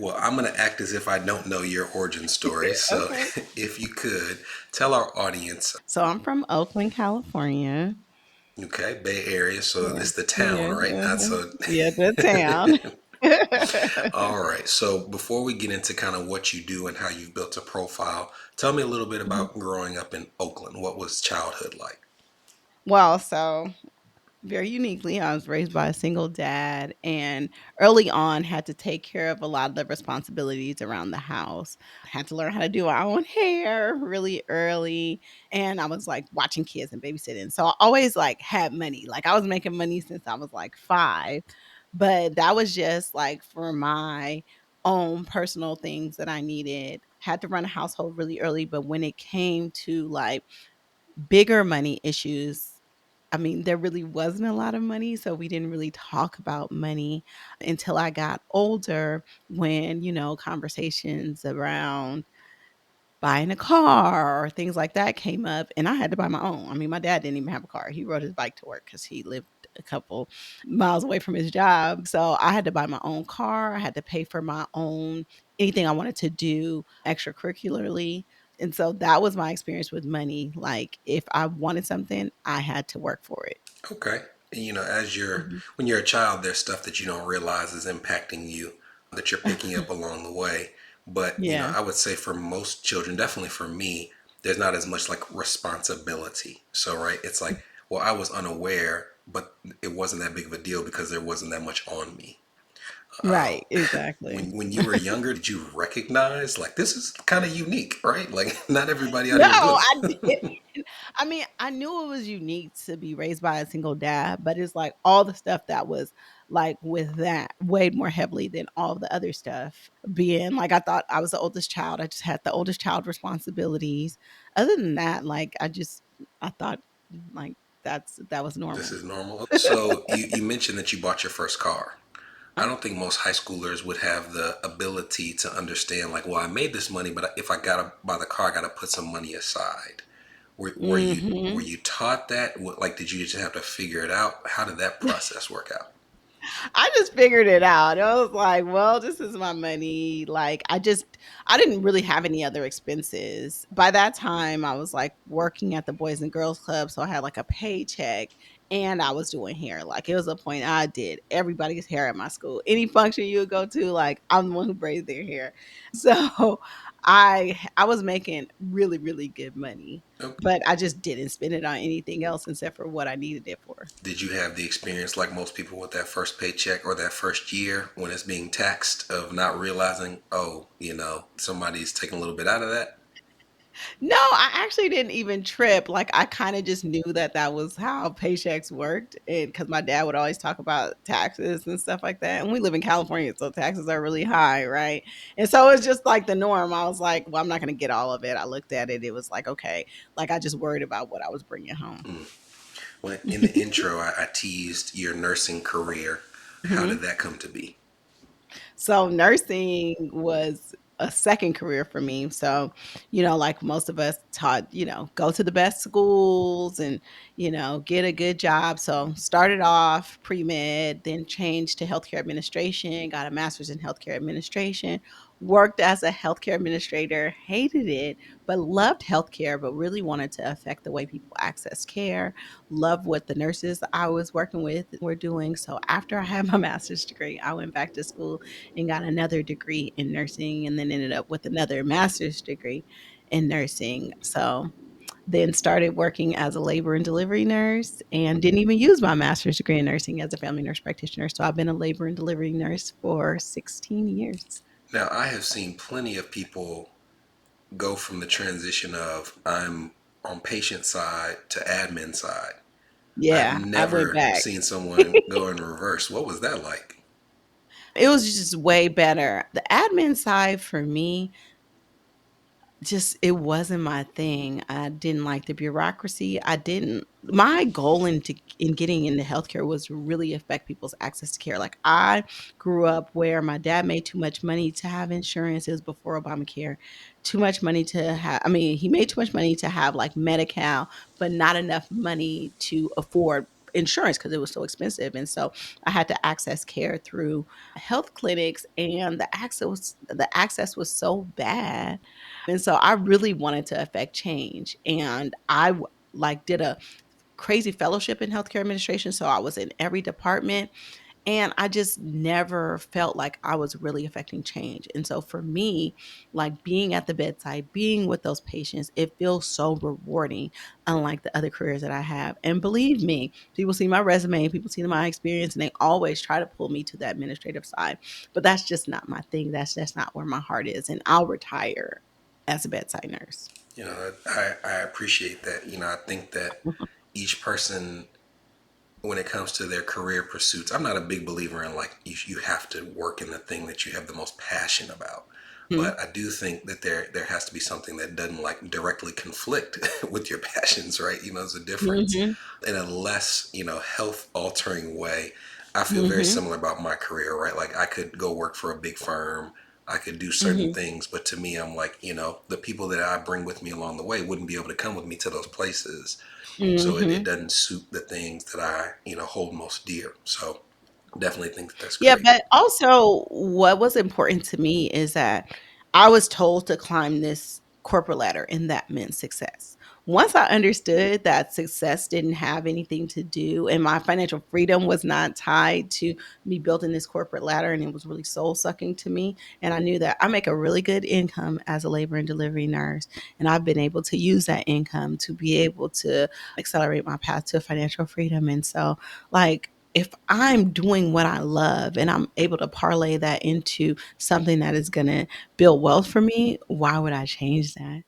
Well, I'm going to act as if I don't know your origin story. So, Okay. if you could tell our audience, So I'm from Oakland, California. okay, Bay Area, so Yeah. it's the town, Yeah. right? Not Uh-huh. so. Yeah, the town. All right. So, before we get into kind of what you do and how you've built a profile, tell me a little bit about growing up in Oakland. What was childhood like? Well, so very uniquely, I was raised by a single dad and early on had to take care of a lot of the responsibilities around the house. Had to learn how to do our own hair really early. And I was like watching kids and babysitting. So I always like had money. Like I was making money since I was like 5. But that was just like for my own personal things that I needed. Had to run a household really early. But when it came to like bigger money issues, I mean, there really wasn't a lot of money, so we didn't really talk about money until I got older when, conversations around buying a car or things like that came up, and I had to buy my own. I mean, my dad didn't even have a car. He rode his bike to work because he lived a couple miles away from his job. So I had to buy my own car. I had to pay for my own anything I wanted to do extracurricularly. And so that was my experience with money. Like if I wanted something, I had to work for it. Okay. And, as Mhm. when you're a child, there's stuff that you don't realize is impacting you that you're picking up along the way. But, Yeah. I would say for most children, definitely for me, there's not as much like responsibility. So, right, it's like, well, I was unaware, but it wasn't that big of a deal because there wasn't that much on me. Right. When Exactly. you were younger, did you recognize like this is kind of unique, right? Like not everybody out No, here is doing I this. didn't. I mean, I knew it was unique to be raised by a single dad, but it's like all the stuff that was like with that weighed more heavily than all the other stuff. Being like, I thought I was the oldest child. I just had the oldest child responsibilities. Other than that, like, I thought like that was This normal. is normal. So you mentioned that you bought your first car. I don't think most high schoolers would have the ability to understand, like, well, I made this money, but if I gotta buy the car, I gotta put some money aside. Were Hmm. you taught that? Like, did you just have to figure it out? How did that process work out? I just figured it out. I was like, well, this is my money. Like, I didn't really have any other expenses. By that time, I was like working at the Boys and Girls Club. So I had like a paycheck and I was doing hair. Like, it was a point I did everybody's hair at my school. Any function you would go to, like, I'm the one who braided their hair. So I was making really, really good money, Okay. but I just didn't spend it on anything else except for what I needed it for. Did you have the experience like most people with that first paycheck or that first year when it's being taxed of not realizing, oh, somebody's taking a little bit out of that? No, I actually didn't even trip. Like, I kinda just knew that that was how paychecks worked, and because my dad would always talk about taxes and stuff like that, and we live in California, so taxes are really high, right? And so it's just like the norm. I was like, "Well, I'm not gonna get all of it." I looked at it, it was like, "Okay." Like, I just worried about what I was bringing home. When in the intro, I teased your nursing career. How did Mhm. that come to be? So nursing was a second career for me. So, like most of us taught, go to the best schools and, get a good job. So started off pre-med, then changed to healthcare administration, got a master's in healthcare administration, worked as a healthcare administrator, hated it, but loved healthcare, but really wanted to affect the way people access care, loved what the nurses I was working with were doing. So after I had my master's degree, I went back to school and got another degree in nursing and then ended up with another master's degree in nursing. So then started working as a labor and delivery nurse and didn't even use my master's degree in nursing as a family nurse practitioner. So I've been a labor and delivery nurse for 16 years. Now, I have seen plenty of people go from the transition of I'm on patient side to admin side. I've Yeah, I went never back. seen someone go in reverse. What was that like? It was just way better. The admin side for me, just it wasn't my thing. I didn't like the bureaucracy. I didn't My goal in getting into healthcare was to really affect people's access to care. Like I grew up where my dad made too much money to have insurance. It was before Obamacare. Too much money to have, I mean, he made too much money to have like Medi-Cal, but not enough money to afford insurance because it was so expensive. And so I had to access care through health clinics, and the access was so bad. And so I really wanted to affect change. And like did a crazy fellowship in healthcare administration. So I was in every department, and I just never felt like I was really affecting change. And so for me, like being at the bedside, being with those patients, it feels so rewarding, unlike the other careers that I have. And believe me, people see my resume, people see my experience, and they always try to pull me to the administrative side. But that's just not my thing. That's just not where my heart is. And I'll retire as a bedside nurse. I appreciate that. I think that each person, when it comes to their career pursuits, I'm not a big believer in like you have to work in the thing that you have the most passion about. Mhm. But I do think that there has to be something that doesn't like directly conflict with your passions, right? There's a difference. Mhm. In a less, health altering way, I feel very Mhm. similar about my career, right? Like I could go work for a big firm, I could do certain Mhm. things, but to me, I'm like, the people that I bring with me along the way wouldn't be able to come with me to those places. So it Mhm. doesn't suit the things that I, hold most dear. So definitely think that that's Yeah, great. but also what was important to me is that I was told to climb this corporate ladder, and that meant success. Once I understood that success didn't have anything to do, and my financial freedom was not tied to me building this corporate ladder, and it was really soul sucking to me. And I knew that I make a really good income as a labor and delivery nurse. And I've been able to use that income to be able to accelerate my path to financial freedom. And so, like, if I'm doing what I love and I'm able to parlay that into something that is going to build wealth for me, why would I change that?